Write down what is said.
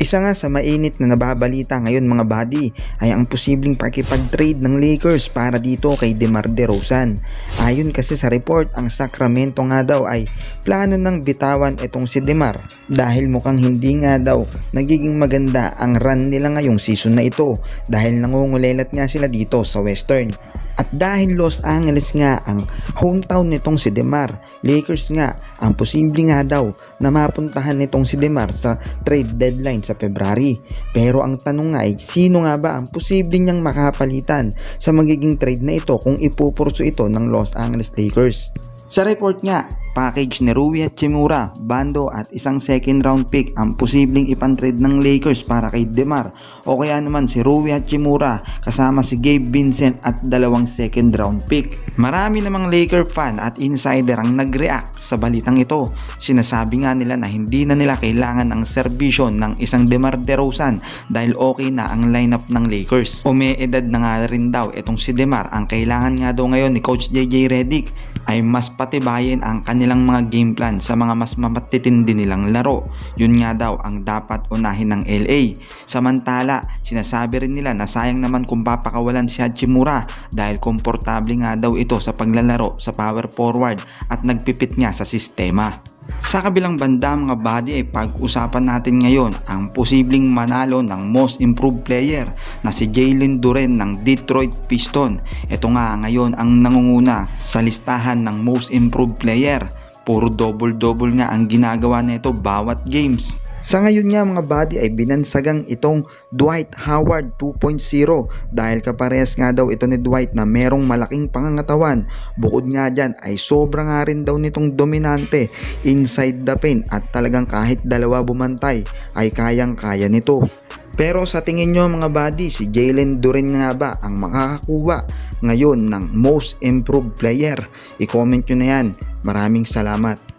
Isa nga sa mainit na nababalita ngayon mga buddy ay ang posibleng pakipag-trade ng Lakers para dito kay DeMar DeRozan. Ayon kasi sa report, ang Sacramento nga daw ay plano ng bitawan itong si DeMar dahil mukhang hindi nga daw nagiging maganda ang run nila ngayong season na ito dahil nangungulelat nga sila dito sa Western. At dahil Los Angeles nga ang hometown nitong si DeMar, Lakers nga ang posible nga daw na mapuntahan nitong si DeMar sa trade deadline sa February. Pero ang tanong nga ay sino nga ba ang posible niyang makapalitan sa magiging trade na ito kung ipupurso ito ng Los Angeles Lakers? Sa report nga, package ni Rui Hachimura, Bando at isang second round pick ang posibleng ipan-trade ng Lakers para kay DeMar o kaya naman si Rui Hachimura kasama si Gabe Vincent at 2 second round pick. Marami namang Laker fan at insider ang nag-react sa balitang ito. Sinasabi nga nila na hindi na nila kailangan ang serbisyo ng isang DeMar DeRozan dahil okay na ang lineup ng Lakers. O may edad na nga rin daw itong si DeMar, ang kailangan nga daw ngayon ni Coach JJ Redick ay mas patibayin ang kanilang mga game plan sa mga mas matitindi nilang laro. Yun nga daw ang dapat unahin ng LA. Samantala, sinasabi rin nila na sayang naman kung papakawalan si Hachimura dahil komportable nga daw ito sa paglalaro sa power forward at nagpipit nga sa sistema. Sa kabilang banda mga buddy ay pag-usapan natin ngayon ang posibleng manalo ng most improved player na si Jalen Duren ng Detroit Pistons. Ito nga ngayon ang nangunguna sa listahan ng most improved player. Puro double-double nga ang ginagawa nito bawat games. Sa ngayon nga mga buddy ay binansagang itong Dwight Howard 2.0 dahil kaparehas nga daw ito ni Dwight na merong malaking pangangatawan. Bukod nga dyan ay sobra nga rin daw nitong dominante inside the paint at talagang kahit dalawa bumantay ay kayang-kaya nito. Pero sa tingin nyo mga buddy, si Jalen Duren nga ba ang makakakuha ngayon ng most improved player? I-comment nyo na yan. Maraming salamat.